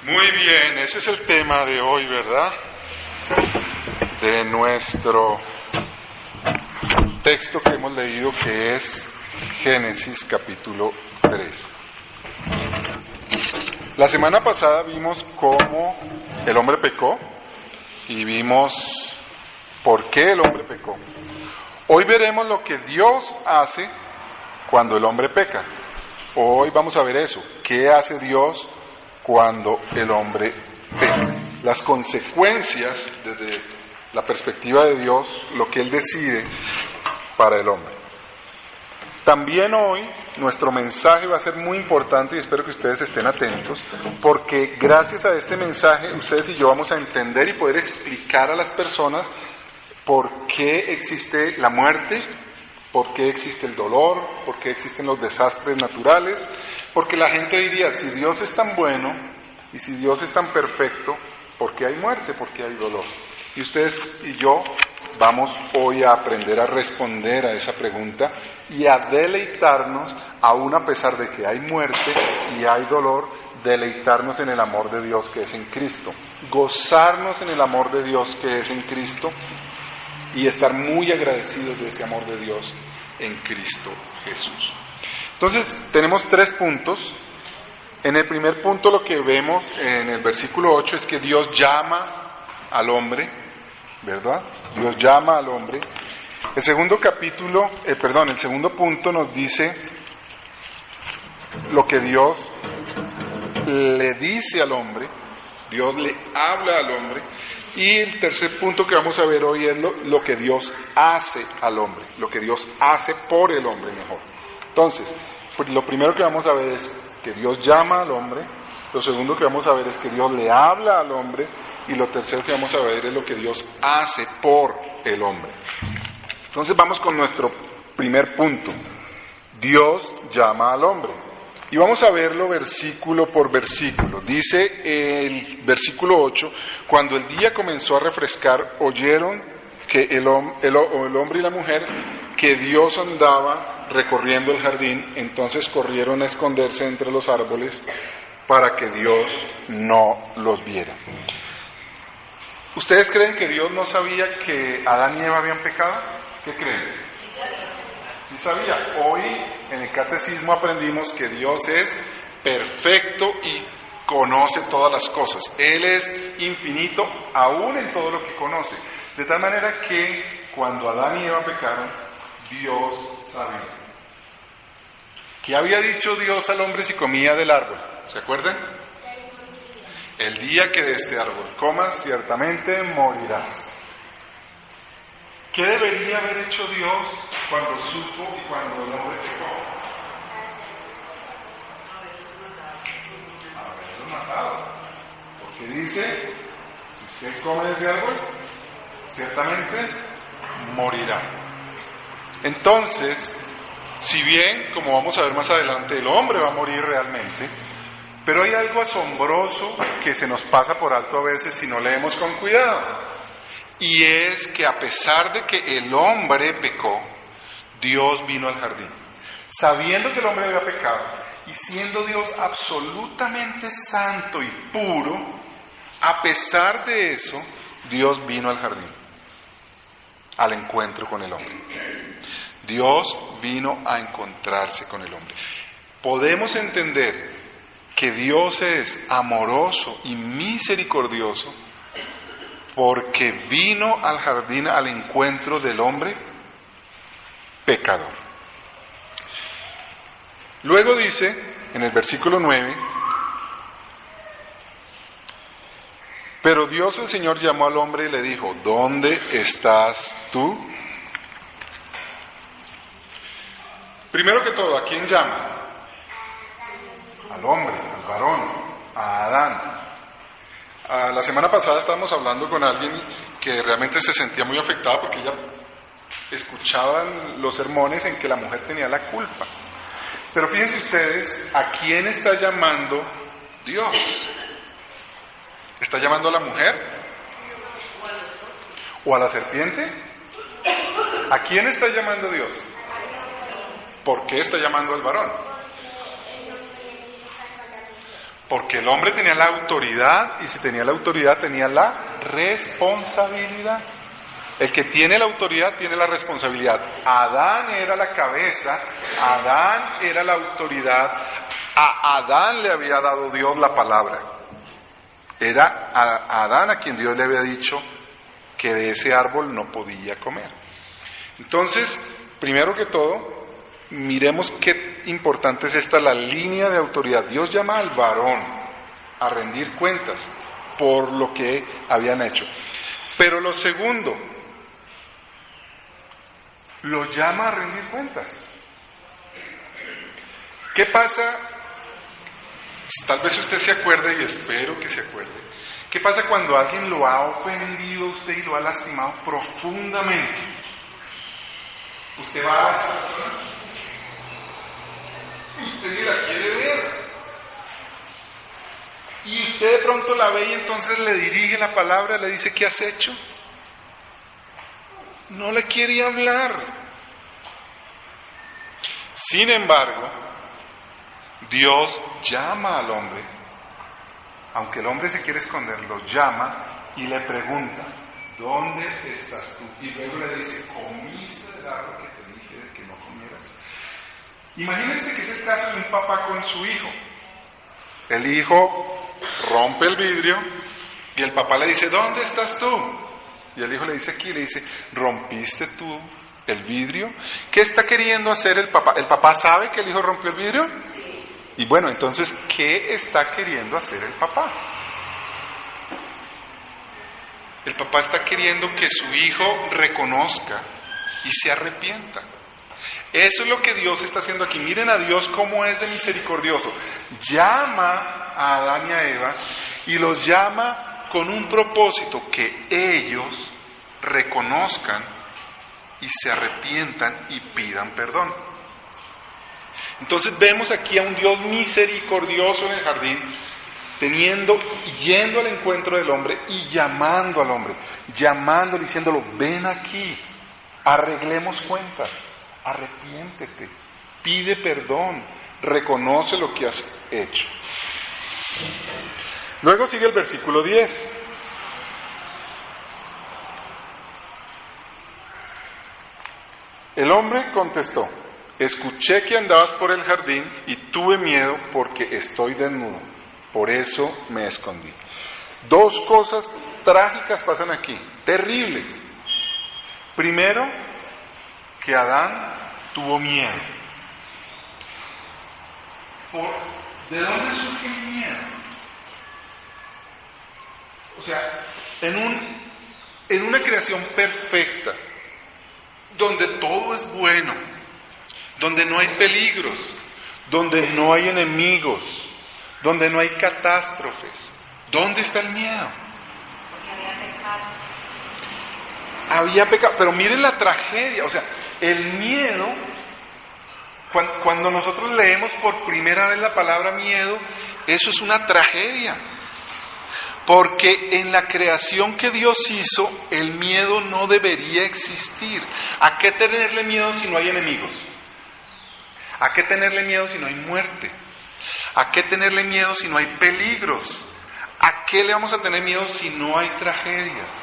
Muy bien, ese es el tema de hoy, ¿verdad? De nuestro texto que hemos leído, que es Génesis capítulo 3. La semana pasada vimos cómo el hombre pecó y vimos por qué el hombre pecó. Hoy veremos lo que Dios hace cuando el hombre peca. Hoy vamos a ver eso, qué hace Dios cuando el hombre peca. Las consecuencias desde la perspectiva de Dios, lo que Él decide para el hombre. También hoy nuestro mensaje va a ser muy importante y espero que ustedes estén atentos, porque gracias a este mensaje ustedes y yo vamos a entender y poder explicar a las personas por qué existe la muerte, por qué existe el dolor, por qué existen los desastres naturales, porque la gente diría, si Dios es tan bueno y si Dios es tan perfecto, ¿por qué hay muerte? ¿Por qué hay dolor? Y ustedes y yo vamos hoy a aprender a responder a esa pregunta y a deleitarnos, aún a pesar de que hay muerte y hay dolor, deleitarnos en el amor de Dios que es en Cristo, gozarnos en el amor de Dios que es en Cristo y estar muy agradecidos de ese amor de Dios en Cristo Jesús. Entonces, tenemos 3 puntos. En el primer punto lo que vemos en el versículo 8 es que Dios llama al hombre, ¿verdad? Dios llama al hombre. El segundo punto nos dice lo que Dios le dice al hombre, Dios le habla al hombre. Y el tercer punto que vamos a ver hoy es lo que Dios hace al hombre, lo que Dios hace por el hombre mejor. Entonces, pues lo primero que vamos a ver es que Dios llama al hombre, lo segundo que vamos a ver es que Dios le habla al hombre, y lo tercero que vamos a ver es lo que Dios hace por el hombre. Entonces vamos con nuestro primer punto. Dios llama al hombre. Y vamos a verlo versículo por versículo. Dice el versículo 8, cuando el día comenzó a refrescar, oyeron que el hombre y la mujer, que Dios andaba recorriendo el jardín, entonces corrieron a esconderse entre los árboles para que Dios no los viera. ¿Ustedes creen que Dios no sabía que Adán y Eva habían pecado? ¿Qué creen? Sí sabía. Hoy en el catecismo aprendimos que Dios es perfecto y conoce todas las cosas. Él es infinito aún en todo lo que conoce. De tal manera que cuando Adán y Eva pecaron, Dios sabía. ¿Qué había dicho Dios al hombre si comía del árbol? ¿Se acuerdan? El día que de este árbol comas, ciertamente morirás. ¿Qué debería haber hecho Dios cuando supo y cuando el hombre pecó? Haberlo matado. Porque dice, si usted come de ese árbol, ciertamente morirá. Entonces, si bien, como vamos a ver más adelante, el hombre va a morir realmente, pero hay algo asombroso que se nos pasa por alto a veces si no leemos con cuidado. Y es que a pesar de que el hombre pecó, Dios vino al jardín. Sabiendo que el hombre había pecado y siendo Dios absolutamente santo y puro, a pesar de eso, Dios vino al jardín, al encuentro con el hombre. Dios vino a encontrarse con el hombre. Podemos entender que Dios es amoroso y misericordioso porque vino al jardín al encuentro del hombre pecador. Luego dice, en el versículo 9, pero Dios el Señor llamó al hombre y le dijo, ¿dónde estás tú? Primero que todo, ¿a quién llama? Al hombre, al varón, a Adán. La semana pasada estábamos hablando con alguien que realmente se sentía muy afectada porque ella escuchaba los sermones en que la mujer tenía la culpa. Pero fíjense ustedes, ¿a quién está llamando Dios? ¿Está llamando a la mujer? ¿O a la serpiente? ¿A quién está llamando Dios? ¿Por qué está llamando al varón? Porque el hombre tenía la autoridad, y si tenía la autoridad tenía la responsabilidad. El que tiene la autoridad tiene la responsabilidad. Adán era la cabeza, Adán era la autoridad, a Adán le había dado Dios la palabra. Era a Adán a quien Dios le había dicho que de ese árbol no podía comer. Entonces, primero que todo, miremos qué importante es esta, la línea de autoridad. Dios llama al varón a rendir cuentas por lo que habían hecho. Pero lo segundo, lo llama a rendir cuentas. ¿Qué pasa? Tal vez usted se acuerde, y espero que se acuerde. ¿Qué pasa cuando alguien lo ha ofendido a usted y lo ha lastimado profundamente? Usted va a esa persona, usted ni la quiere ver, y usted de pronto la ve y entonces le dirige la palabra, le dice: ¿qué has hecho? No le quiere hablar. Sin embargo, Dios llama al hombre, aunque el hombre se quiere esconder, lo llama y le pregunta: ¿dónde estás tú? Y luego le dice: ¿comiste del árbol que te dije de que no comieras? Imagínense que es el caso de un papá con su hijo. El hijo rompe el vidrio y el papá le dice: ¿dónde estás tú? Y el hijo le dice aquí, le dice: ¿rompiste tú el vidrio? ¿Qué está queriendo hacer el papá? ¿El papá sabe que el hijo rompió el vidrio? Y bueno, entonces, ¿qué está queriendo hacer el papá? El papá está queriendo que su hijo reconozca y se arrepienta. Eso es lo que Dios está haciendo aquí. Miren a Dios cómo es de misericordioso. Llama a Adán y a Eva y los llama con un propósito: que ellos reconozcan y se arrepientan y pidan perdón. Entonces vemos aquí a un Dios misericordioso en el jardín, yendo al encuentro del hombre y llamando al hombre, llamándole, diciéndolo: ven aquí, arreglemos cuentas, arrepiéntete, pide perdón, reconoce lo que has hecho. Luego sigue el versículo 10. El hombre contestó: escuché que andabas por el jardín y tuve miedo porque estoy desnudo, por eso me escondí. Dos cosas trágicas pasan aquí, terribles. Primero, que Adán tuvo miedo. ¿De dónde surge el miedo? O sea, en una creación perfecta, donde todo es bueno, donde no hay peligros, donde no hay enemigos, donde no hay catástrofes, ¿dónde está el miedo? Porque había pecado. Había pecado, pero miren la tragedia, o sea, el miedo, cuando nosotros leemos por primera vez la palabra miedo, eso es una tragedia. Porque en la creación que Dios hizo, el miedo no debería existir. ¿A qué tenerle miedo si no hay enemigos? ¿A qué tenerle miedo si no hay muerte? ¿A qué tenerle miedo si no hay peligros? ¿A qué le vamos a tener miedo si no hay tragedias?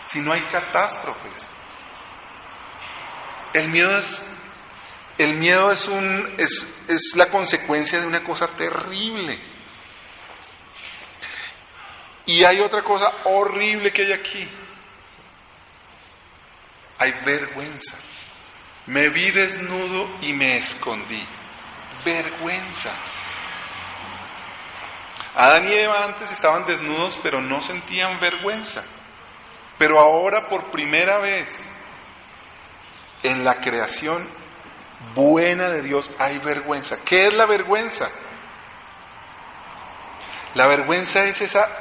Si no hay catástrofes. El miedo es la consecuencia de una cosa terrible. Y hay otra cosa horrible que hay aquí. Hay vergüenza. Me vi desnudo y me escondí. Vergüenza. Adán y Eva antes estaban desnudos, pero no sentían vergüenza. Pero ahora, por primera vez, en la creación buena de Dios hay vergüenza. ¿Qué es la vergüenza? La vergüenza es esa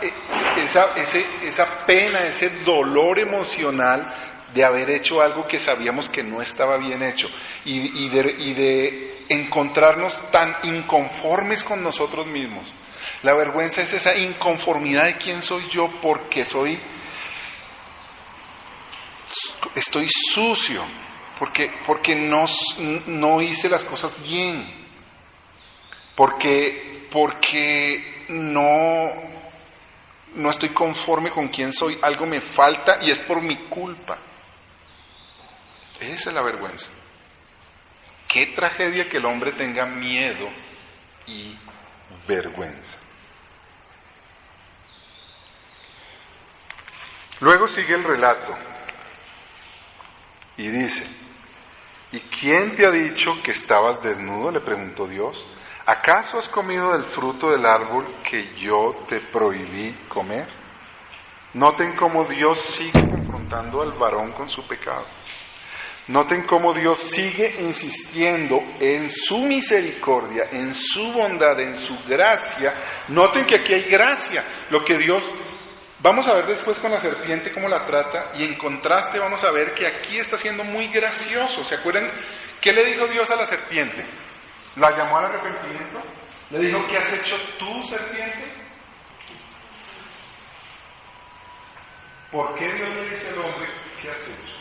pena, ese dolor emocional de haber hecho algo que sabíamos que no estaba bien hecho y de encontrarnos tan inconformes con nosotros mismos. La vergüenza es esa inconformidad de quién soy yo porque estoy sucio, porque no hice las cosas bien, porque no estoy conforme con quién soy, algo me falta y es por mi culpa. Esa es la vergüenza. Qué tragedia que el hombre tenga miedo y vergüenza. Luego sigue el relato y dice: ¿y quién te ha dicho que estabas desnudo?, le preguntó Dios. ¿Acaso has comido del fruto del árbol que yo te prohibí comer? Noten cómo Dios sigue confrontando al varón con su pecado. Noten cómo Dios sigue insistiendo en su misericordia, en su bondad, en su gracia. Noten que aquí hay gracia. Lo que Dios... Vamos a ver después con la serpiente cómo la trata, y en contraste vamos a ver que aquí está siendo muy gracioso. ¿Se acuerdan qué le dijo Dios a la serpiente? ¿La llamó al arrepentimiento? ¿Le dijo: ¿qué has hecho tú, serpiente? ¿Por qué Dios le dice al hombre: ¿qué has hecho?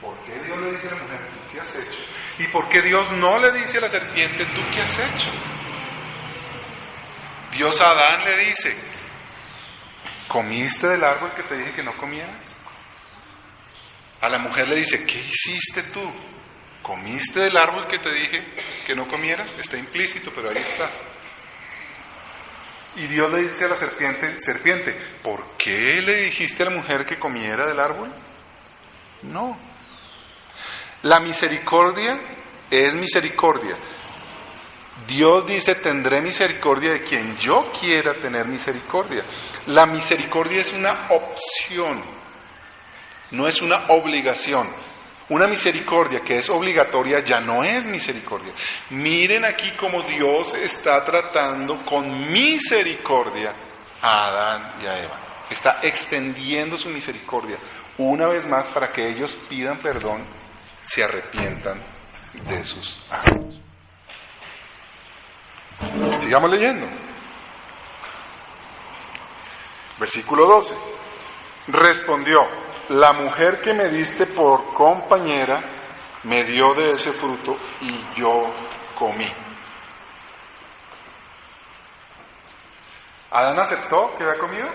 ¿Por qué Dios le dice a la mujer: ¿tú qué has hecho? ¿Y por qué Dios no le dice a la serpiente: ¿tú qué has hecho? Dios a Adán le dice: ¿comiste del árbol que te dije que no comieras? A la mujer le dice: ¿qué hiciste tú? ¿Comiste del árbol que te dije que no comieras? Está implícito, pero ahí está. Y Dios le dice a la serpiente: serpiente, ¿por qué le dijiste a la mujer que comiera del árbol? No. La misericordia es misericordia. Dios dice: tendré misericordia de quien yo quiera tener misericordia. La misericordia es una opción, no es una obligación. Una misericordia que es obligatoria ya no es misericordia. Miren aquí cómo Dios está tratando con misericordia a Adán y a Eva. Está extendiendo su misericordia una vez más para que ellos pidan perdón, se arrepientan de sus actos. Sigamos leyendo. Versículo 12. Respondió: la mujer que me diste por compañera me dio de ese fruto y yo comí. ¿Adán aceptó que había comido?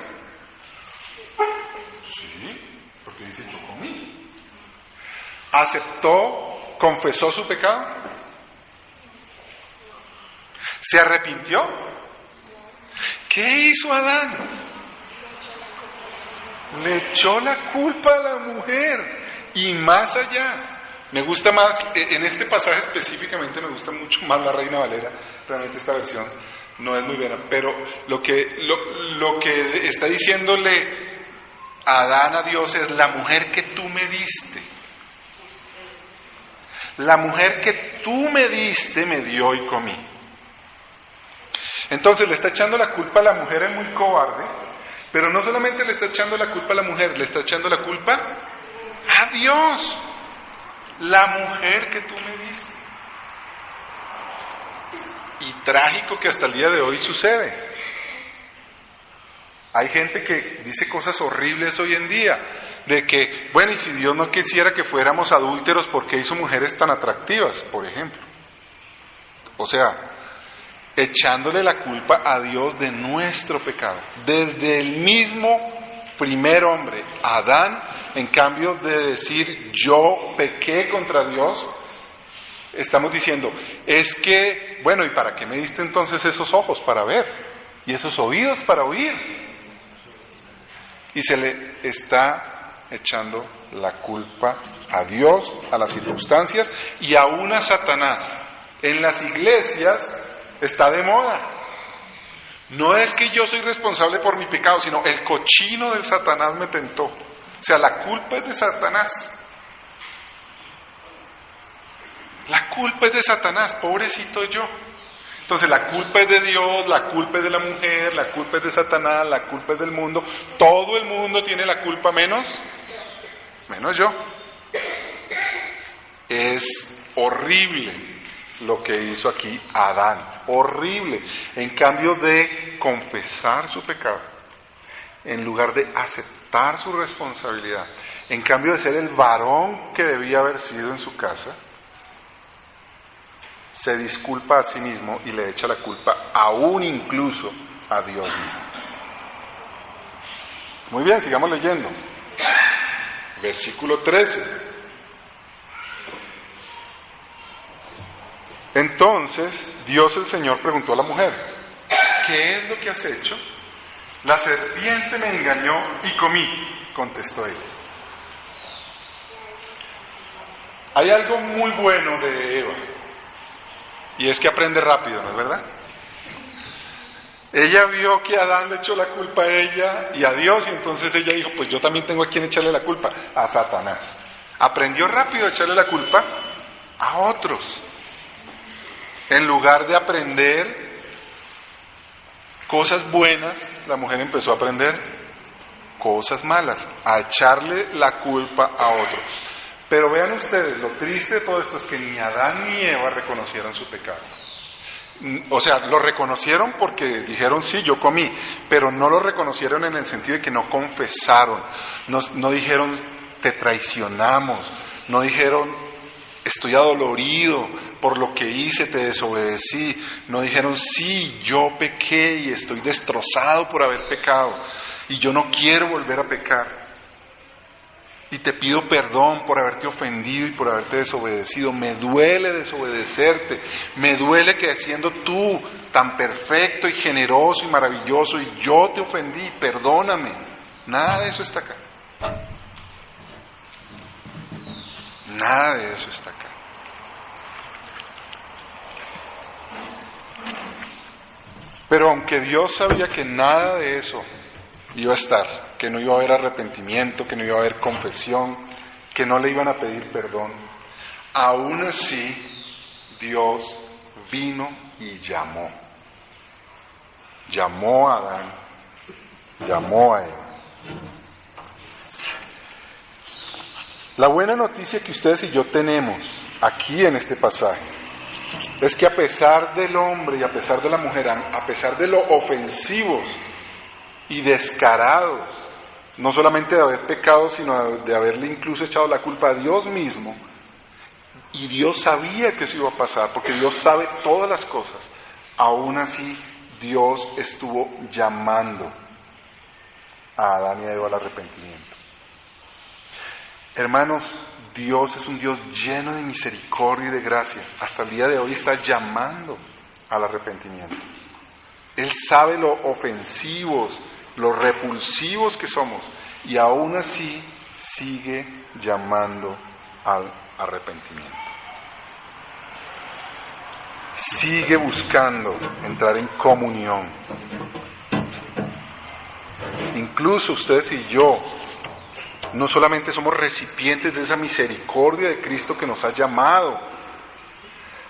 Sí, porque dice: yo comí. ¿Aceptó, confesó su pecado? ¿Se arrepintió? ¿Qué hizo Adán? Le echó la culpa a la mujer. Y más allá, me gusta más, en este pasaje específicamente me gusta mucho más la Reina Valera. Realmente esta versión no es muy buena, pero lo que está diciéndole Adán a Dios es: la mujer que tú me diste. La mujer que tú me diste me dio y comí. Entonces le está echando la culpa a la mujer, es muy cobarde, pero no solamente le está echando la culpa a la mujer, le está echando la culpa a Dios. La mujer que tú me diste. Y trágico que hasta el día de hoy sucede. Hay gente que dice cosas horribles hoy en día, de que, bueno, y si Dios no quisiera que fuéramos adúlteros, ¿por qué hizo mujeres tan atractivas, por ejemplo? O sea, echándole la culpa a Dios de nuestro pecado. Desde el mismo primer hombre, Adán, en cambio de decir yo pequé contra Dios, estamos diciendo, es que, bueno, ¿y para qué me diste entonces esos ojos para ver? Y esos oídos para oír. Y se le está echando la culpa a Dios, a las circunstancias y aún a Satanás. En las iglesias está de moda. No es que yo soy responsable por mi pecado, sino el cochino del Satanás me tentó. O sea, la culpa es de Satanás. La culpa es de Satanás, pobrecito yo. Entonces la culpa es de Dios, la culpa es de la mujer, la culpa es de Satanás, la culpa es del mundo. Todo el mundo tiene la culpa menos yo. Es horrible lo que hizo aquí Adán, horrible. En cambio de confesar su pecado, en lugar de aceptar su responsabilidad, en cambio de ser el varón que debía haber sido en su casa, se disculpa a sí mismo y le echa la culpa aún incluso a Dios mismo. Muy bien, sigamos leyendo. Versículo 13. Entonces Dios el Señor preguntó a la mujer: ¿qué es lo que has hecho? La serpiente me engañó y comí, contestó ella. Hay algo muy bueno de Eva, y es que aprende rápido, ¿no es verdad? Ella vio que Adán le echó la culpa a ella y a Dios, y entonces ella dijo: pues yo también tengo a quien echarle la culpa, a Satanás. Aprendió rápido a echarle la culpa a otros. En lugar de aprender cosas buenas, la mujer empezó a aprender cosas malas, a echarle la culpa a otros. Pero vean ustedes, lo triste de todo esto es que ni Adán ni Eva reconocieron su pecado. O sea, lo reconocieron porque dijeron: sí, yo comí, pero no lo reconocieron en el sentido de que no confesaron, no dijeron: te traicionamos, no dijeron: estoy adolorido por lo que hice, te desobedecí, no dijeron: sí, yo pequé y estoy destrozado por haber pecado y yo no quiero volver a pecar. Y te pido perdón por haberte ofendido y por haberte desobedecido. Me duele desobedecerte. Me duele que siendo tú tan perfecto y generoso y maravilloso y yo te ofendí, perdóname. Nada de eso está acá. Nada de eso está acá. Pero aunque Dios sabía que nada de eso iba a estar, que no iba a haber arrepentimiento, que no iba a haber confesión, que no le iban a pedir perdón, aún así Dios vino y llamó. Llamó a Adán, llamó a Eva. La buena noticia que ustedes y yo tenemos aquí en este pasaje es que a pesar del hombre y a pesar de la mujer, a pesar de lo ofensivos y descarados, no solamente de haber pecado, sino de haberle incluso echado la culpa a Dios mismo, y Dios sabía que eso iba a pasar, porque Dios sabe todas las cosas, aún así Dios estuvo llamando a Adán y a Eva al arrepentimiento. Hermanos, Dios es un Dios lleno de misericordia y de gracia. Hasta el día de hoy está llamando al arrepentimiento. Él sabe lo ofensivos, lo repulsivos que somos, y aún así sigue llamando al arrepentimiento. Sigue buscando entrar en comunión. Incluso ustedes y yo no solamente somos recipientes de esa misericordia de Cristo que nos ha llamado,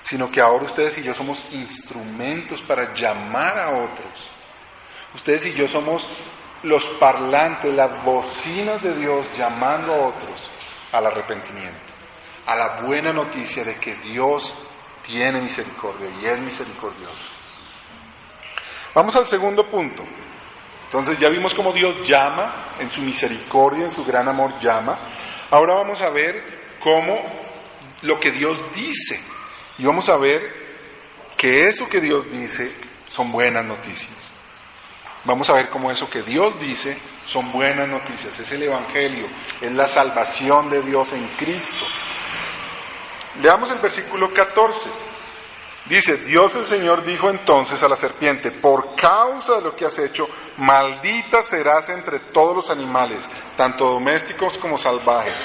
sino que ahora ustedes y yo somos instrumentos para llamar a otros. Ustedes y yo somos los parlantes, las bocinas de Dios llamando a otros al arrepentimiento, a la buena noticia de que Dios tiene misericordia y es misericordioso. Vamos al segundo punto. Entonces ya vimos cómo Dios llama, en su misericordia, en su gran amor llama. Ahora vamos a ver cómo lo que Dios dice. Y vamos a ver que eso que Dios dice son buenas noticias. Vamos a ver cómo eso que Dios dice son buenas noticias. Es el Evangelio, es la salvación de Dios en Cristo. Leamos el versículo 14. Dice: Dios el Señor dijo entonces a la serpiente: por causa de lo que has hecho, maldita serás entre todos los animales, tanto domésticos como salvajes.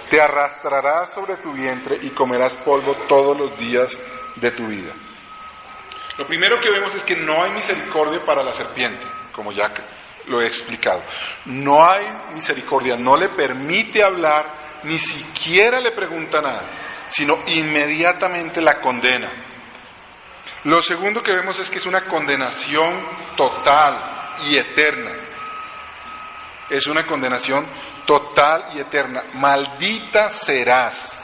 Te arrastrarás sobre tu vientre y comerás polvo todos los días de tu vida. Lo primero que vemos es que no hay misericordia para la serpiente, como ya lo he explicado. No hay misericordia, no le permite hablar, ni siquiera le pregunta nada, sino inmediatamente la condena. Lo segundo que vemos es que es una condenación total y eterna. Es una condenación total y eterna. Maldita serás.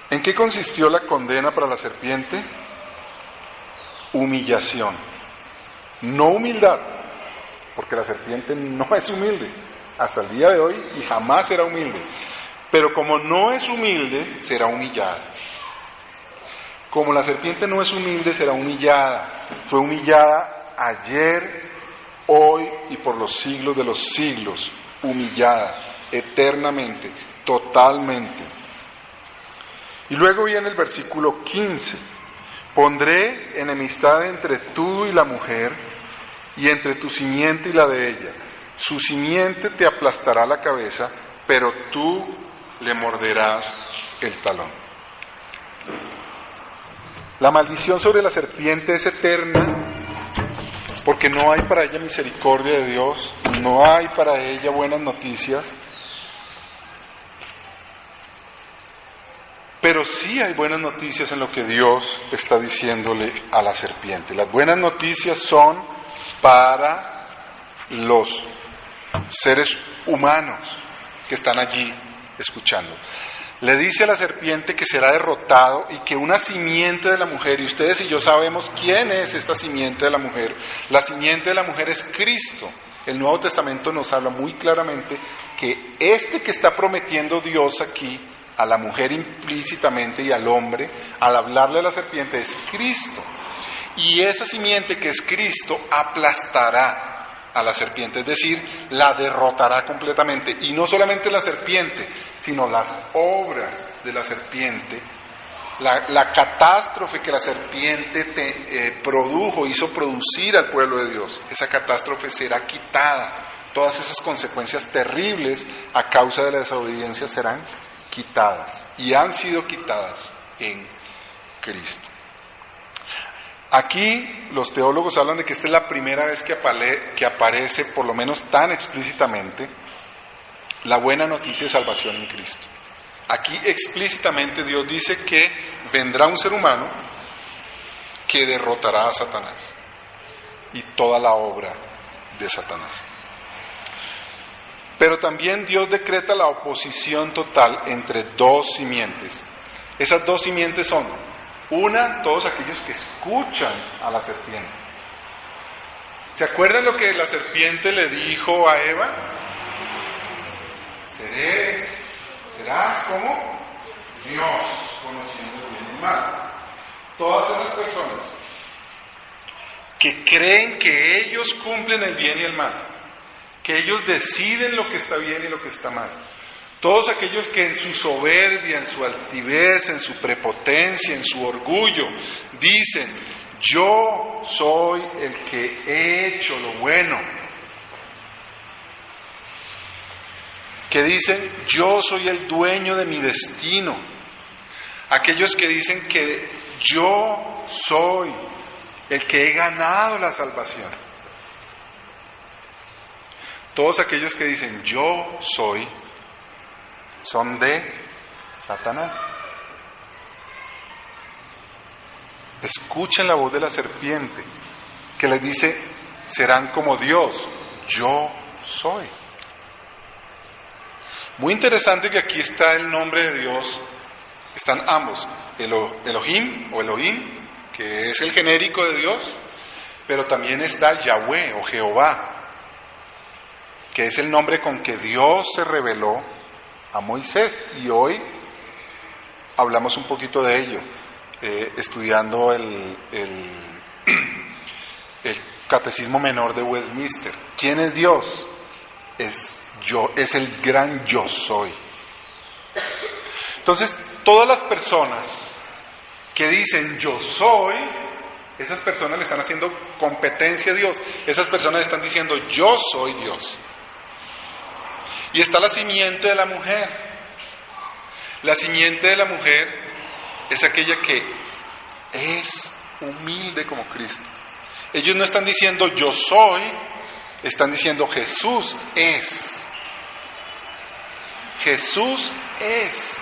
¿En qué consistió la condena para la serpiente? Humillación. No humildad, porque la serpiente no es humilde hasta el día de hoy y jamás será humilde. Pero como no es humilde, será humillada. Como la serpiente no es humilde, será humillada. Fue humillada ayer, hoy y por los siglos de los siglos. Humillada, eternamente, totalmente. Y luego viene el versículo 15. Pondré enemistad entre tú y la mujer, y entre tu simiente y la de ella. Su simiente te aplastará la cabeza, pero tú le morderás el talón. La maldición sobre la serpiente es eterna, porque no hay para ella misericordia de Dios, no hay para ella buenas noticias, pero sí hay buenas noticias en lo que Dios está diciéndole a la serpiente. Las buenas noticias son para los seres humanos que están allí escuchando. Le dice a la serpiente que será derrotado y que una simiente de la mujer, y ustedes y yo sabemos quién es esta simiente de la mujer. La simiente de la mujer es Cristo. El Nuevo Testamento nos habla muy claramente que este que está prometiendo Dios aquí a la mujer implícitamente y al hombre, al hablarle a la serpiente, es Cristo. Y esa simiente que es Cristo aplastará a la serpiente, es decir, la derrotará completamente. Y no solamente la serpiente, sino las obras de la serpiente, la catástrofe que la serpiente hizo producir al pueblo de Dios. Esa catástrofe será quitada. Todas esas consecuencias terribles a causa de la desobediencia serán quitadas y han sido quitadas en Cristo. Aquí los teólogos hablan de que esta es la primera vez que aparece, por lo menos tan explícitamente, la buena noticia de salvación en Cristo. Aquí explícitamente Dios dice que vendrá un ser humano que derrotará a Satanás y toda la obra de Satanás. Pero también Dios decreta la oposición total entre dos simientes. Esas dos simientes son: una, todos aquellos que escuchan a la serpiente. ¿Se acuerdan lo que la serpiente le dijo a Eva? Serás como Dios, conociendo el bien y el mal. Todas esas personas que creen que ellos cumplen el bien y el mal, que ellos deciden lo que está bien y lo que está mal. Todos aquellos que en su soberbia, en su altivez, en su prepotencia, en su orgullo, dicen: yo soy el que he hecho lo bueno. Que dicen: yo soy el dueño de mi destino. Aquellos que dicen que yo soy el que he ganado la salvación. Todos aquellos que dicen yo soy, son de Satanás. Escuchen la voz de la serpiente que les dice: serán como Dios, yo soy. Muy interesante que aquí está el nombre de Dios, están ambos, Elohim o Elohim, que es el genérico de Dios, pero también está Yahweh o Jehová, que es el nombre con que Dios se reveló a Moisés, y hoy hablamos un poquito de ello, estudiando el Catecismo Menor de Westminster. ¿Quién es Dios? Es el gran yo soy. Entonces, todas las personas que dicen yo soy, esas personas le están haciendo competencia a Dios. Esas personas están diciendo yo soy Dios. Y está la simiente de la mujer. La simiente de la mujer es aquella que es humilde como Cristo. Ellos no están diciendo yo soy, están diciendo Jesús es. Jesús es.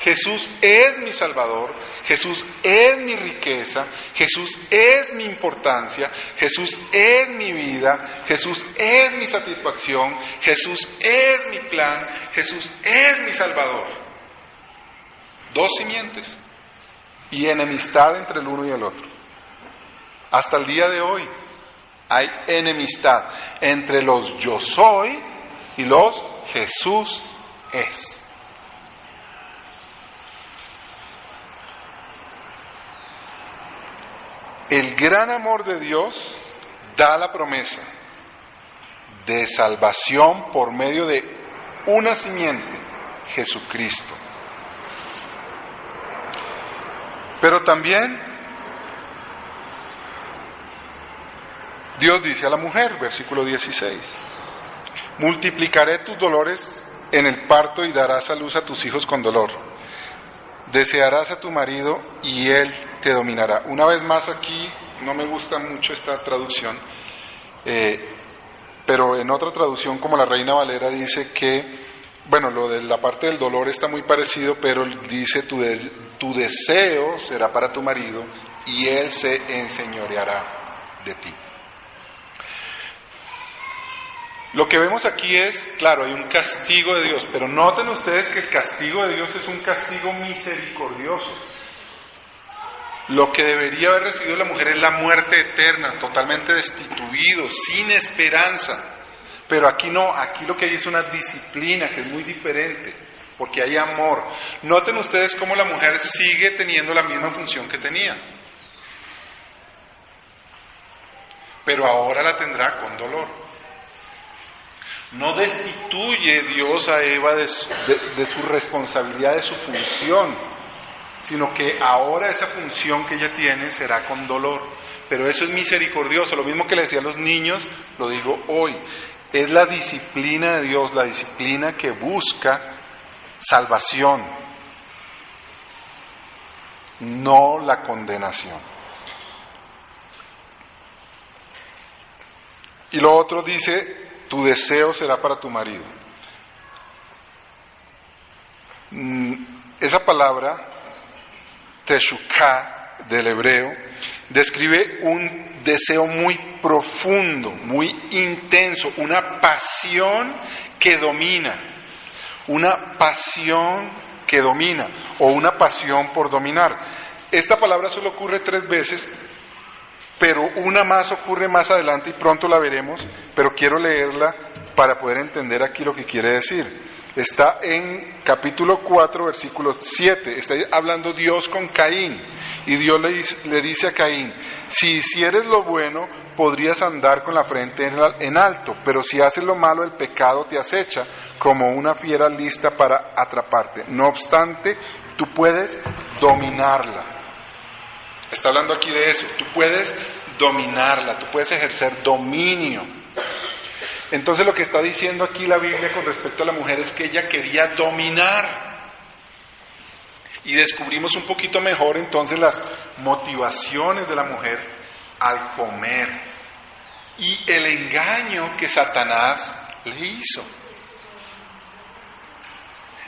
Jesús es mi Salvador, Jesús es mi riqueza, Jesús es mi importancia, Jesús es mi vida, Jesús es mi satisfacción, Jesús es mi plan, Jesús es mi Salvador. Dos simientes y enemistad entre el uno y el otro. Hasta el día de hoy hay enemistad entre los yo soy y los Jesús es. El gran amor de Dios da la promesa de salvación por medio de una simiente, Jesucristo. Pero también Dios dice a la mujer, versículo 16, multiplicaré tus dolores en el parto y darás a luz a tus hijos con dolor. Desearás a tu marido y él te dominará. Una vez más aquí, no me gusta mucho esta traducción, pero en otra traducción como la Reina Valera dice que, bueno, lo de la parte del dolor está muy parecido, pero dice tu deseo será para tu marido y él se enseñoreará de ti. Lo que vemos aquí es, claro, hay un castigo de Dios, pero noten ustedes que el castigo de Dios es un castigo misericordioso. Lo que debería haber recibido la mujer es la muerte eterna, totalmente destituido, sin esperanza. Pero aquí no, aquí lo que hay es una disciplina que es muy diferente, porque hay amor. Noten ustedes cómo la mujer sigue teniendo la misma función que tenía, pero ahora la tendrá con dolor. No destituye Dios a Eva de su responsabilidad, de su función, sino que ahora esa función que ella tiene será con dolor. Pero eso es misericordioso, lo mismo que le decía a los niños, lo digo hoy. Es la disciplina de Dios, la disciplina que busca salvación, no la condenación. Y lo otro dice, tu deseo será para tu marido. Esa palabra, teshuká, del hebreo, describe un deseo muy profundo, muy intenso, una pasión que domina, o una pasión por dominar. Esta palabra solo ocurre 3 veces, pero una más ocurre más adelante y pronto la veremos, pero quiero leerla para poder entender aquí lo que quiere decir. Está en capítulo 4, versículo 7, está hablando Dios con Caín, y Dios le dice a Caín, si hicieres lo bueno, podrías andar con la frente en alto, pero si haces lo malo, el pecado te acecha como una fiera lista para atraparte. No obstante, tú puedes dominarla. Está hablando aquí de eso, tú puedes dominarla, tú puedes ejercer dominio. Entonces lo que está diciendo aquí la Biblia con respecto a la mujer es que ella quería dominar. Y descubrimos un poquito mejor entonces las motivaciones de la mujer al comer y el engaño que Satanás le hizo.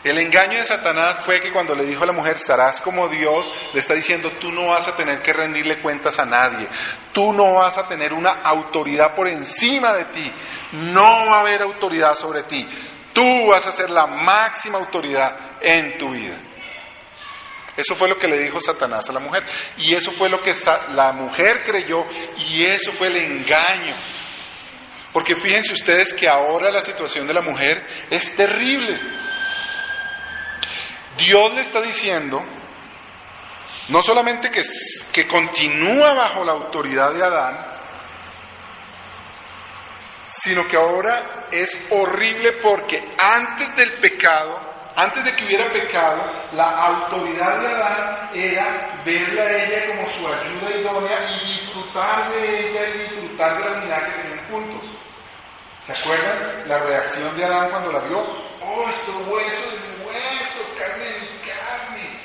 El engaño de Satanás fue que cuando le dijo a la mujer, serás como Dios, le está diciendo, tú no vas a tener que rendirle cuentas a nadie, tú no vas a tener una autoridad por encima de ti, no va a haber autoridad sobre ti, tú vas a ser la máxima autoridad en tu vida. Eso fue lo que le dijo Satanás a la mujer, y eso fue lo que la mujer creyó, y eso fue el engaño. Porque fíjense ustedes que ahora la situación de la mujer es terrible. Dios le está diciendo, no solamente que continúa bajo la autoridad de Adán, sino que ahora es horrible porque antes del pecado, antes de que hubiera pecado, la autoridad de Adán era verla a ella como su ayuda idónea y disfrutar de ella y disfrutar de la unidad que tenían juntos. ¿Se acuerdan? La reacción de Adán cuando la vio, oh, esto hueso de mi hueso, carne de mi carne.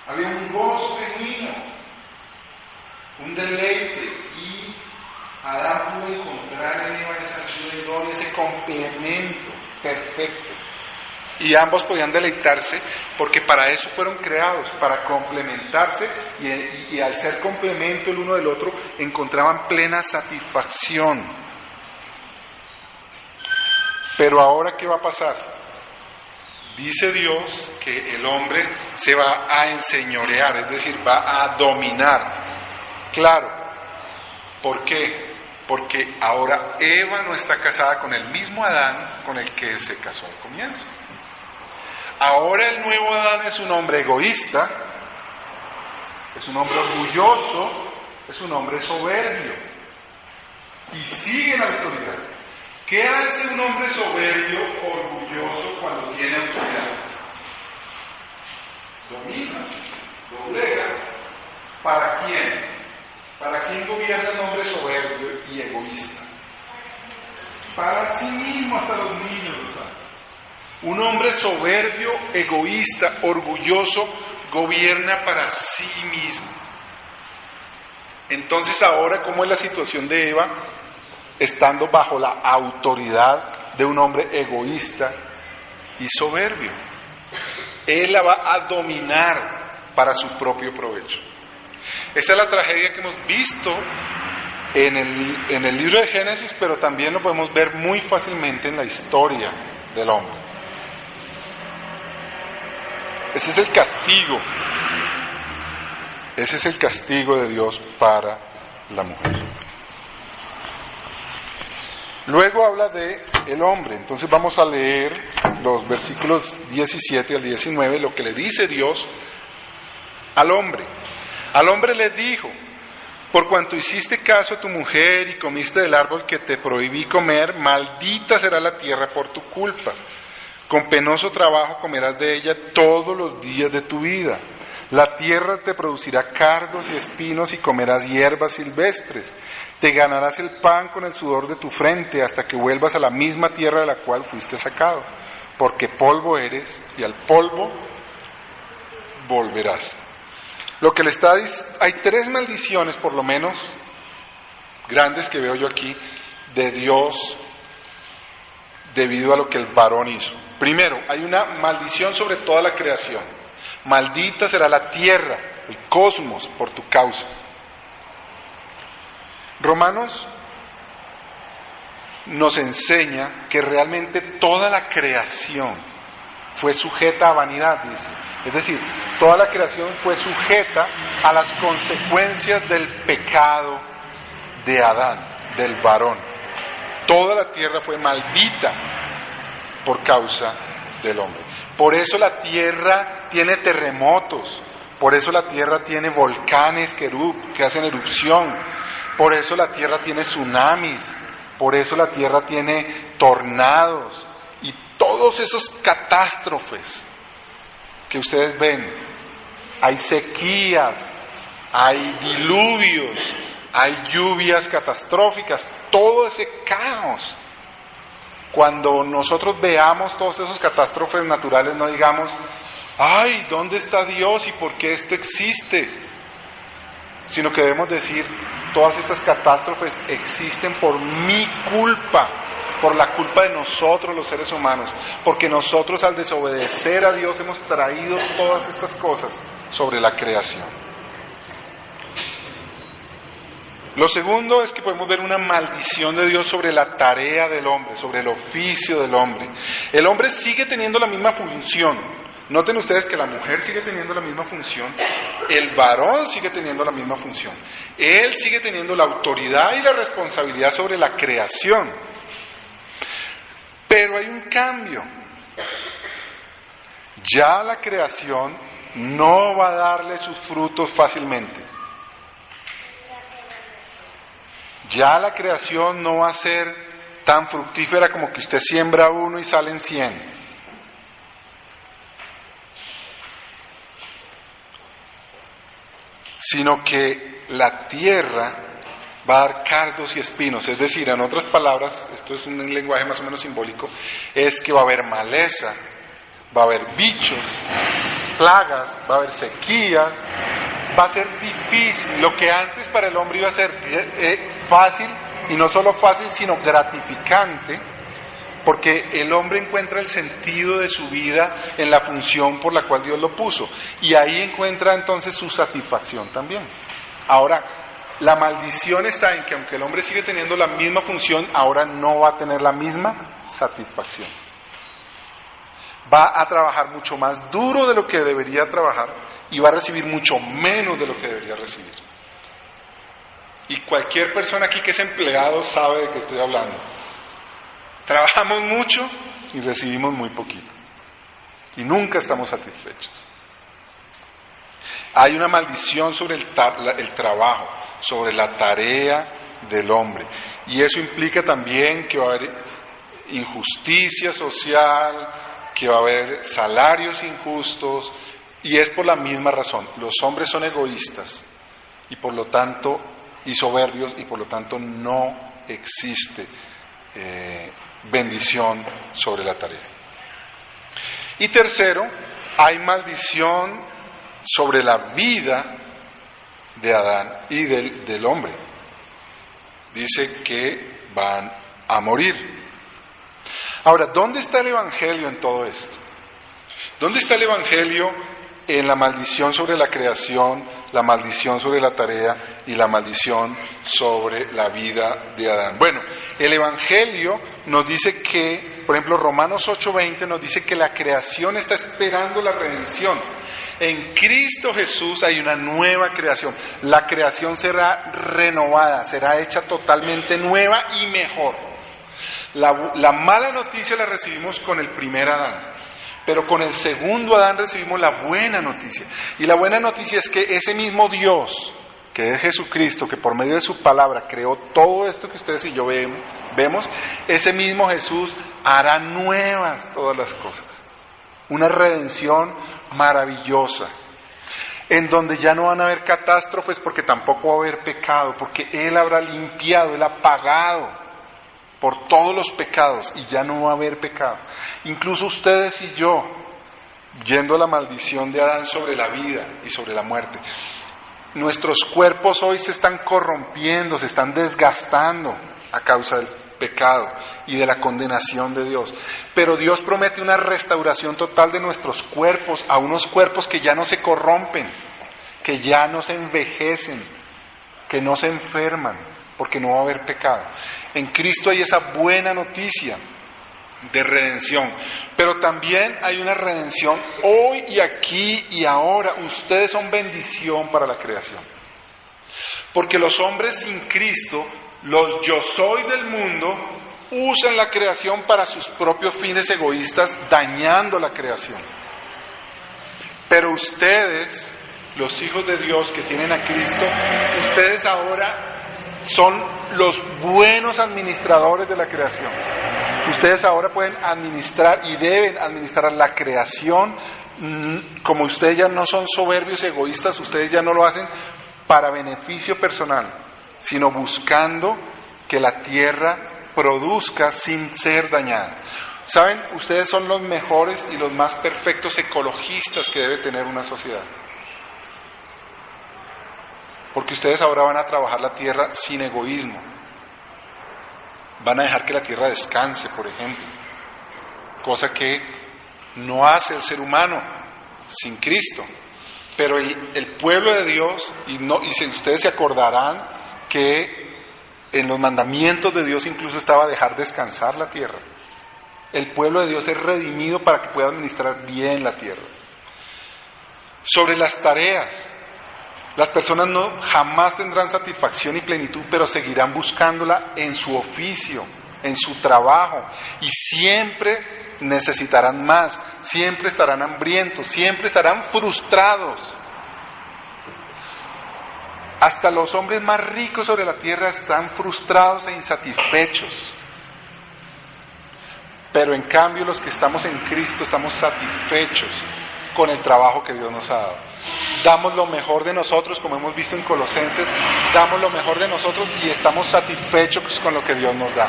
Había un gozo genuino, un deleite, y Adán pudo encontrar en Eva esa ayuda idónea, ese complemento perfecto. Y ambos podían deleitarse porque para eso fueron creados, para complementarse, y al ser complemento el uno del otro encontraban plena satisfacción. Pero ahora, ¿qué va a pasar? Dice Dios que el hombre se va a enseñorear, es decir, va a dominar. Claro, ¿por qué? Porque ahora Eva no está casada con el mismo Adán con el que se casó al comienzo. Ahora el nuevo Adán es un hombre egoísta, es un hombre orgulloso, es un hombre soberbio y sigue la autoridad. ¿Qué hace un hombre soberbio, orgulloso, cuando tiene autoridad? Domina, doblega. ¿Para quién? ¿Para quién gobierna un hombre soberbio y egoísta? Para sí mismo, hasta los niños lo saben. Un hombre soberbio, egoísta, orgulloso, gobierna para sí mismo. Entonces ahora, ¿cómo es la situación de Eva? Estando bajo la autoridad de un hombre egoísta y soberbio. Él la va a dominar para su propio provecho. Esa es la tragedia que hemos visto en el libro de Génesis, pero también lo podemos ver muy fácilmente en la historia del hombre. Ese es el castigo. Ese es el castigo de Dios para la mujer. Luego habla de el hombre. Entonces vamos a leer los versículos 17 al 19, lo que le dice Dios al hombre. Al hombre le dijo: por cuanto hiciste caso a tu mujer y comiste del árbol que te prohibí comer, maldita será la tierra por tu culpa. Con penoso trabajo comerás de ella todos los días de tu vida. La tierra te producirá cardos y espinos y comerás hierbas silvestres. Te ganarás el pan con el sudor de tu frente hasta que vuelvas a la misma tierra de la cual fuiste sacado. Porque polvo eres y al polvo volverás. Lo que le está diciendo, hay 3 maldiciones por lo menos grandes que veo yo aquí de Dios debido a lo que el varón hizo. Primero, hay una maldición sobre toda la creación. Maldita será la tierra, el cosmos, por tu causa. Romanos nos enseña que realmente toda la creación fue sujeta a vanidad, dice. Es decir, toda la creación fue sujeta a las consecuencias del pecado de Adán, del varón. Toda la tierra fue maldita por causa del hombre. Por eso la tierra tiene terremotos, por eso la tierra tiene volcanes que hacen erupción, por eso la tierra tiene tsunamis, por eso la tierra tiene tornados y todos esos catástrofes que ustedes ven. Hay sequías, hay diluvios, hay lluvias catastróficas, todo ese caos. Cuando nosotros veamos todos esos catástrofes naturales, no digamos: ¡ay! ¿Dónde está Dios y por qué esto existe? Sino que debemos decir: todas estas catástrofes existen por mi culpa, por la culpa de nosotros los seres humanos, porque nosotros al desobedecer a Dios hemos traído todas estas cosas sobre la creación. Lo segundo es que podemos ver una maldición de Dios sobre la tarea del hombre, sobre el oficio del hombre. El hombre sigue teniendo la misma función. Noten ustedes que la mujer sigue teniendo la misma función, el varón sigue teniendo la misma función. Él sigue teniendo la autoridad y la responsabilidad sobre la creación. Pero hay un cambio. Ya la creación no va a darle sus frutos fácilmente. Ya la creación no va a ser tan fructífera como que usted siembra uno y salen 100. Sino que la tierra va a dar cardos y espinos. Es decir, en otras palabras, esto es un lenguaje más o menos simbólico, es que va a haber maleza, va a haber bichos, plagas, va a haber sequías. Va a ser difícil. Lo que antes para el hombre iba a ser fácil, y no solo fácil, sino gratificante, porque el hombre encuentra el sentido de su vida en la función por la cual Dios lo puso, y ahí encuentra entonces su satisfacción también. Ahora, la maldición está en que aunque el hombre sigue teniendo la misma función, ahora no va a tener la misma satisfacción. Va a trabajar mucho más duro de lo que debería trabajar y va a recibir mucho menos de lo que debería recibir. Y cualquier persona aquí que es empleado sabe de qué estoy hablando. Trabajamos mucho y recibimos muy poquito. Y nunca estamos satisfechos. Hay una maldición sobre el trabajo. sobre la tarea del hombre. Y eso implica también que va a haber injusticia social, que va a haber salarios injustos, y es por la misma razón. Los hombres son egoístas y por lo tanto, y soberbios, y por lo tanto no existe bendición sobre la tarea. Y tercero, hay maldición sobre la vida de Adán y del hombre. Dice que van a morir. Ahora, ¿dónde está el Evangelio en todo esto? ¿Dónde está el Evangelio en la maldición sobre la creación, la maldición sobre la tarea y la maldición sobre la vida de Adán? Bueno, el Evangelio nos dice que, por ejemplo, Romanos 8:20 nos dice que la creación está esperando la redención. En Cristo Jesús hay una nueva creación. La creación será renovada, será hecha totalmente nueva y mejor. La mala noticia la recibimos con el primer Adán, pero con el segundo Adán recibimos la buena noticia. Y la buena noticia es que ese mismo Dios, que es Jesucristo, que por medio de su palabra creó todo esto que ustedes y yo vemos, ese mismo Jesús hará nuevas todas las cosas. Una redención maravillosa, en donde ya no van a haber catástrofes porque tampoco va a haber pecado, porque Él habrá limpiado, Él ha pagado por todos los pecados y ya no va a haber pecado. Incluso ustedes y yo, yendo a la maldición de Adán sobre la vida y sobre la muerte, nuestros cuerpos hoy se están corrompiendo, se están desgastando a causa del pecado y de la condenación de Dios. Pero Dios promete una restauración total de nuestros cuerpos, a unos cuerpos que ya no se corrompen, que ya no se envejecen, que no se enferman, porque no va a haber pecado. En Cristo hay esa buena noticia de redención, pero también hay una redención hoy y aquí y ahora. Ustedes son bendición para la creación, porque los hombres sin Cristo, los yo soy del mundo, usan la creación para sus propios fines egoístas, dañando la creación. Pero ustedes, los hijos de Dios que tienen a Cristo, ustedes ahora son los buenos administradores de la creación. Ustedes ahora pueden administrar y deben administrar la creación. Como ustedes ya no son soberbios y egoístas, ustedes ya no lo hacen para beneficio personal, sino buscando que la tierra produzca sin ser dañada. ¿Saben? Ustedes son los mejores y los más perfectos ecologistas que debe tener una sociedad. Porque ustedes ahora van a trabajar la tierra sin egoísmo. Van a dejar que la tierra descanse, por ejemplo. Cosa que no hace el ser humano sin Cristo. Pero el pueblo de Dios, y si ustedes se acordarán que en los mandamientos de Dios incluso estaba dejar descansar la tierra. El pueblo de Dios es redimido para que pueda administrar bien la tierra. Sobre las tareas, las personas jamás tendrán satisfacción y plenitud, pero seguirán buscándola en su oficio, en su trabajo, y siempre necesitarán más, siempre estarán hambrientos, siempre estarán frustrados. Hasta los hombres más ricos sobre la tierra están frustrados e insatisfechos. Pero en cambio los que estamos en Cristo estamos satisfechos con el trabajo que Dios nos ha dado. Damos lo mejor de nosotros, como hemos visto en Colosenses, damos lo mejor de nosotros y estamos satisfechos con lo que Dios nos da.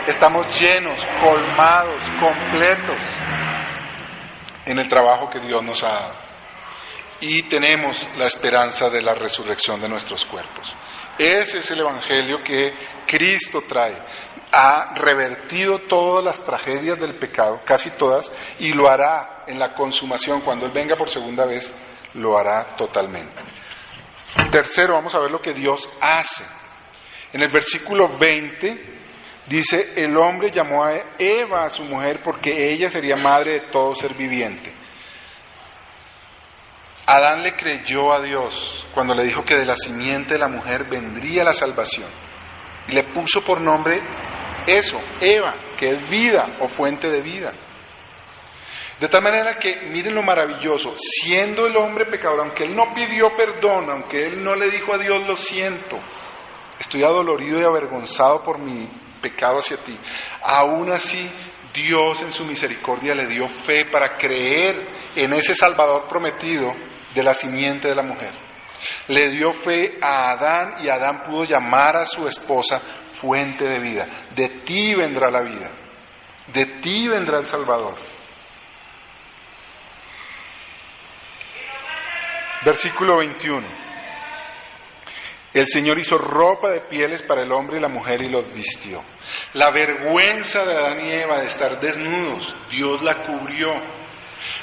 Estamos llenos, colmados, completos en el trabajo que Dios nos ha dado. Y tenemos la esperanza de la resurrección de nuestros cuerpos. Ese es el Evangelio que Cristo trae. Ha revertido todas las tragedias del pecado, casi todas, y lo hará en la consumación. Cuando Él venga por segunda vez, lo hará totalmente. Tercero, vamos a ver lo que Dios hace. En el versículo 20 dice: el hombre llamó a Eva a su mujer porque ella sería madre de todo ser viviente. Adán le creyó a Dios cuando le dijo que de la simiente de la mujer vendría la salvación. Y le puso por nombre eso, Eva, que es vida o fuente de vida. De tal manera que, miren lo maravilloso, siendo el hombre pecador, aunque él no pidió perdón, aunque él no le dijo a Dios, lo siento, estoy adolorido y avergonzado por mi pecado hacia ti, aún así Dios en su misericordia le dio fe para creer en ese Salvador prometido de la simiente de la mujer. Le dio fe a Adán y Adán pudo llamar a su esposa fuente de vida. De ti vendrá la vida, de ti vendrá el Salvador. Versículo 21. El Señor hizo ropa de pieles para el hombre y la mujer y los vistió. La vergüenza de Adán y Eva de estar desnudos, Dios la cubrió.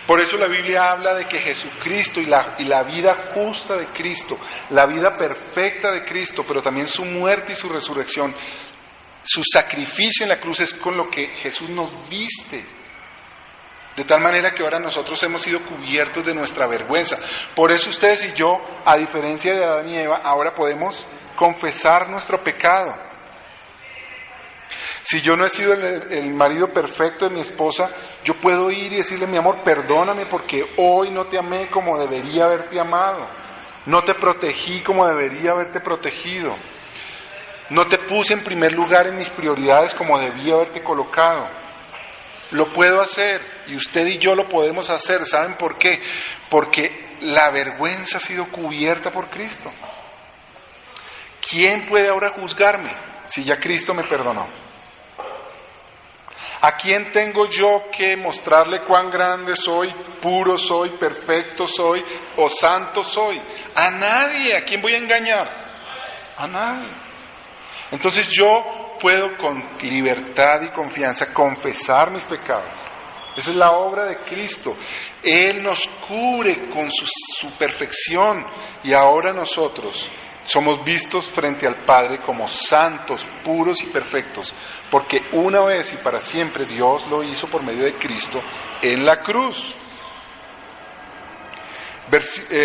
Por eso la Biblia habla de que Jesucristo y la vida justa de Cristo, la vida perfecta de Cristo, pero también su muerte y su resurrección, su sacrificio en la cruz es con lo que Jesús nos viste. De tal manera que ahora nosotros hemos sido cubiertos de nuestra vergüenza. Por eso ustedes y yo, a diferencia de Adán y Eva, ahora podemos confesar nuestro pecado. Si yo no he sido el marido perfecto de mi esposa, yo puedo ir y decirle, mi amor, perdóname porque hoy no te amé como debería haberte amado. No te protegí como debería haberte protegido. No te puse en primer lugar en mis prioridades como debía haberte colocado. Lo puedo hacer y usted y yo lo podemos hacer. ¿Saben por qué? Porque la vergüenza ha sido cubierta por Cristo. ¿Quién puede ahora juzgarme si ya Cristo me perdonó? ¿A quién tengo yo que mostrarle cuán grande soy, puro soy, perfecto soy o santo soy? A nadie. ¿A quién voy a engañar? A nadie. Entonces yo puedo con libertad y confianza confesar mis pecados. Esa es la obra de Cristo. Él nos cubre con su perfección y ahora nosotros somos vistos frente al Padre como santos, puros y perfectos, porque una vez y para siempre Dios lo hizo por medio de Cristo en la cruz.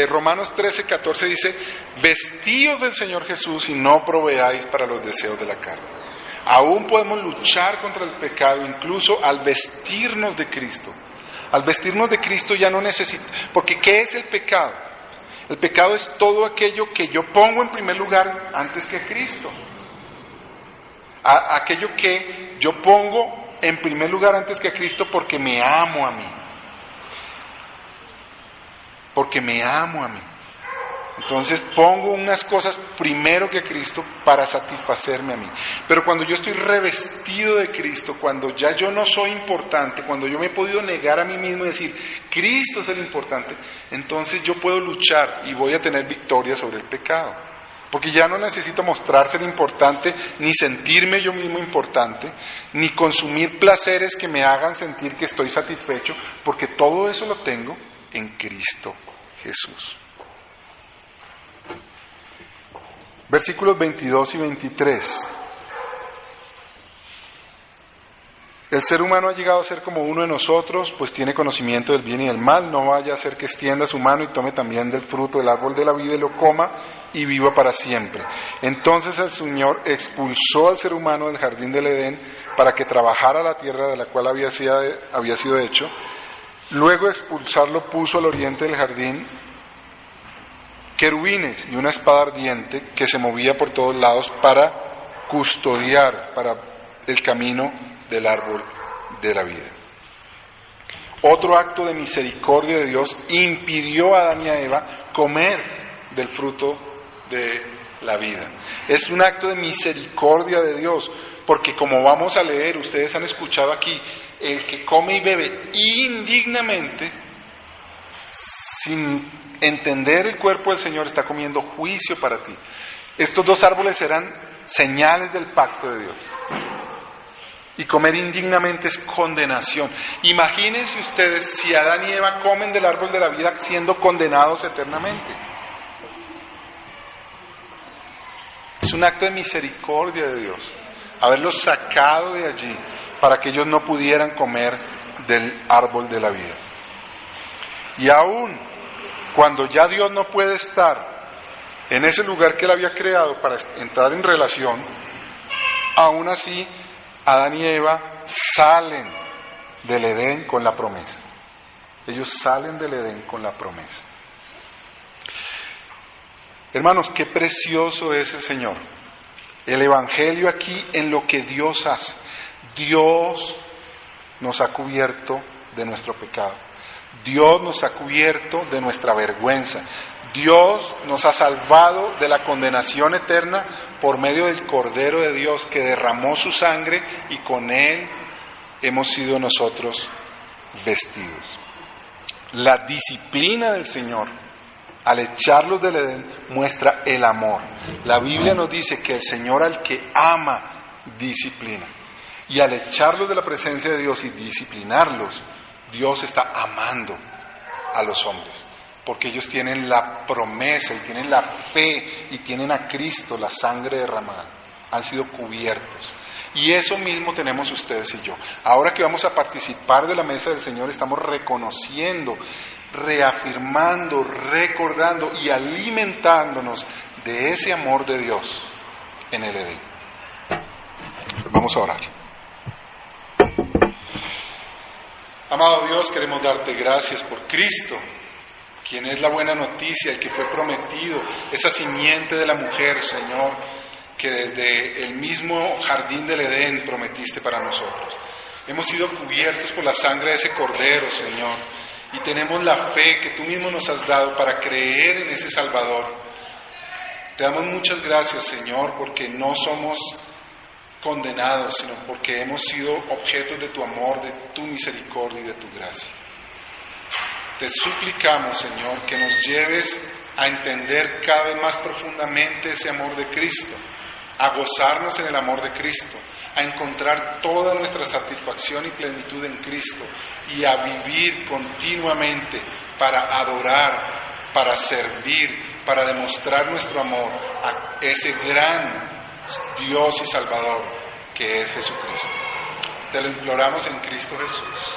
Romanos 13:14 dice, vestíos del Señor Jesús y no proveáis para los deseos de la carne. Aún podemos luchar contra el pecado, incluso al vestirnos de Cristo. Al vestirnos de Cristo ya no necesitamos, porque ¿qué es el pecado? El pecado es todo aquello que yo pongo en primer lugar antes que a Cristo. Aquello que yo pongo en primer lugar antes que a Cristo porque me amo a mí. Porque me amo a mí. Entonces pongo unas cosas primero que a Cristo para satisfacerme a mí. Pero cuando yo estoy revestido de Cristo, cuando ya yo no soy importante, cuando yo me he podido negar a mí mismo y decir, Cristo es el importante, entonces yo puedo luchar y voy a tener victoria sobre el pecado. Porque ya no necesito mostrar ser importante, ni sentirme yo mismo importante, ni consumir placeres que me hagan sentir que estoy satisfecho, porque todo eso lo tengo en Cristo Jesús. Versículos 22 y 23. El ser humano ha llegado a ser como uno de nosotros, pues tiene conocimiento del bien y del mal. No vaya a ser que extienda su mano y tome también del fruto del árbol de la vida y lo coma y viva para siempre. Entonces el Señor expulsó al ser humano del jardín del Edén para que trabajara la tierra de la cual había sido hecho. Luego de expulsarlo puso al oriente del jardín querubines y una espada ardiente que se movía por todos lados para custodiar para el camino del árbol de la vida. Otro acto de misericordia de Dios impidió a Adán y a Eva comer del fruto de la vida. Es un acto de misericordia de Dios, porque como vamos a leer, ustedes han escuchado aquí, el que come y bebe indignamente, sin entender el cuerpo del Señor, está comiendo juicio para ti. Estos dos árboles eran señales del pacto de Dios. Y comer indignamente es condenación. Imagínense ustedes si Adán y Eva comen del árbol de la vida siendo condenados eternamente. Es un acto de misericordia de Dios, haberlos sacado de allí para que ellos no pudieran comer del árbol de la vida. Y aún cuando ya Dios no puede estar en ese lugar que Él había creado para entrar en relación, aún así Adán y Eva salen del Edén con la promesa. Ellos salen del Edén con la promesa. Hermanos, qué precioso es el Señor. El Evangelio aquí en lo que Dios hace. Dios nos ha cubierto de nuestro pecado. Dios nos ha cubierto de nuestra vergüenza. Dios nos ha salvado de la condenación eterna por medio del Cordero de Dios que derramó su sangre y con Él hemos sido nosotros vestidos. La disciplina del Señor al echarlos del Edén muestra el amor. La Biblia nos dice que el Señor al que ama disciplina. Y al echarlos de la presencia de Dios y disciplinarlos, Dios está amando a los hombres. Porque ellos tienen la promesa y tienen la fe y tienen a Cristo, la sangre derramada. Han sido cubiertos. Y eso mismo tenemos ustedes y yo. Ahora que vamos a participar de la mesa del Señor, estamos reconociendo, reafirmando, recordando y alimentándonos de ese amor de Dios en el Edén. Vamos a orar. Amado Dios, queremos darte gracias por Cristo, quien es la buena noticia, el que fue prometido, esa simiente de la mujer, Señor, que desde el mismo jardín del Edén prometiste para nosotros. Hemos sido cubiertos por la sangre de ese Cordero, Señor, y tenemos la fe que tú mismo nos has dado para creer en ese Salvador. Te damos muchas gracias, Señor, porque no somos condenados, sino porque hemos sido objetos de tu amor, de tu misericordia y de tu gracia. Te suplicamos, Señor, que nos lleves a entender cada vez más profundamente ese amor de Cristo, a gozarnos en el amor de Cristo, a encontrar toda nuestra satisfacción y plenitud en Cristo y a vivir continuamente para adorar, para servir, para demostrar nuestro amor a ese gran Dios y Salvador que es Jesucristo. Te lo imploramos en Cristo Jesús.